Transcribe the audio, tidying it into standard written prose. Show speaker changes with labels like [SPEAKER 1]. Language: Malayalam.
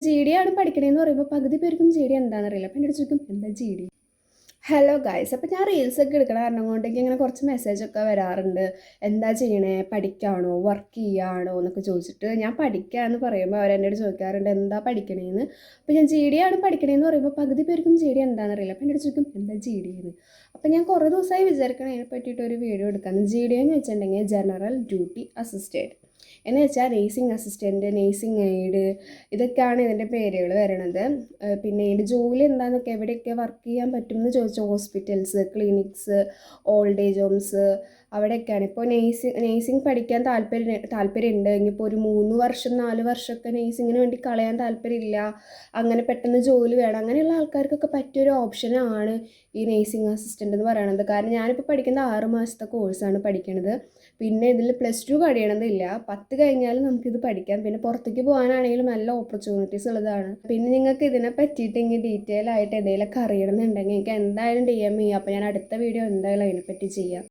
[SPEAKER 1] GD ആണ് പഠിക്കണേന്ന് പറയുമ്പോൾ പകുതി പേർക്കും GD എന്താണെന്നറിയില്ല. അപ്പം എന്നോട് ചോദിക്കും എന്താ GD. ഹലോ ഗായ്സ്, അപ്പോൾ ഞാൻ റീൽസൊക്കെ എടുക്കണ കാരണം കൊണ്ടേക്ക് ഇങ്ങനെ കുറച്ച് മെസ്സേജൊക്കെ വരാറുണ്ട്. എന്താ ചെയ്യണേ, പഠിക്കുകയാണോ, വർക്ക് ചെയ്യുകയാണോ എന്നൊക്കെ ചോദിച്ചിട്ട്. ഞാൻ പഠിക്കുകയെന്ന് പറയുമ്പോൾ അവരെന്നോട് ചോദിക്കാറുണ്ട് എന്താ പഠിക്കണേന്ന്. അപ്പോൾ ഞാൻ GD ആണ് പഠിക്കണേന്ന് പറയുമ്പോൾ പകുതി പേർക്കും GD എന്താണെന്നറിയില്ല. അപ്പോൾ എന്നോട് ചോദിക്കും എന്താ GD എന്ന്. അപ്പോൾ ഞാൻ കുറേ ദിവസമായി വിചാരിക്കണം അതിനെ പറ്റിയിട്ട് ഒരു വീഡിയോ എടുക്കാമെന്ന്. GD എന്ന് വെച്ചിട്ടുണ്ടെങ്കിൽ ജനറൽ ഡ്യൂട്ടി അസിസ്റ്റൻറ്റ് എന്ന് വെച്ചാൽ നേഴ്സിംഗ് അസിസ്റ്റൻറ്റ്, നേഴ്സിംഗ് എയ്ഡ്, ഇതൊക്കെയാണ് ഇതിൻ്റെ പേരുകൾ വരണത്. പിന്നെ ഇതിൻ്റെ ജോലി എന്താണെന്നൊക്കെ എവിടെയൊക്കെ വർക്ക് ചെയ്യാൻ പറ്റും എന്ന് ചോദിച്ചാൽ hospitals, clinics, old age homes, അവിടെയൊക്കെയാണ്. ഇപ്പോൾ നേഴ്സിംഗ് പഠിക്കാൻ താല്പര്യമുണ്ട്. ഇനിയിപ്പോൾ ഒരു 3 വർഷം 4 വർഷമൊക്കെ നേഴ്സിങ്ങിന് വേണ്ടി കളയാൻ താല്പര്യമില്ല, അങ്ങനെ പെട്ടെന്ന് ജോലി വേണം, അങ്ങനെയുള്ള ആൾക്കാർക്കൊക്കെ പറ്റിയൊരു ഓപ്ഷനാണ് ഈ നേഴ്സിംഗ് അസിസ്റ്റൻ്റ് എന്ന് പറയുന്നത്. കാരണം ഞാനിപ്പോൾ പഠിക്കുന്നത് 6 മാസത്തെ കോഴ്സാണ് പഠിക്കുന്നത്. പിന്നെ ഇതിൽ +2 കഴിയണതില്ല. 10 കഴിഞ്ഞാലും നമുക്കിത് പഠിക്കാം. പിന്നെ പുറത്തേക്ക് പോകാനാണെങ്കിലും നല്ല ഓപ്പർച്യൂണിറ്റീസ് ഉള്ളതാണ്. പിന്നെ നിങ്ങൾക്ക് ഇതിനെ പറ്റിയിട്ട് ഇങ്ങനെ ഡീറ്റെയിൽ ആയിട്ട് എന്തെങ്കിലുമൊക്കെ അറിയണമെന്നുണ്ടെങ്കിൽ എനിക്ക് എന്തായാലും DM ചെയ്യാം. അപ്പോൾ ഞാൻ അടുത്ത വീഡിയോ എന്തായാലും അതിനെപ്പറ്റി ചെയ്യാം.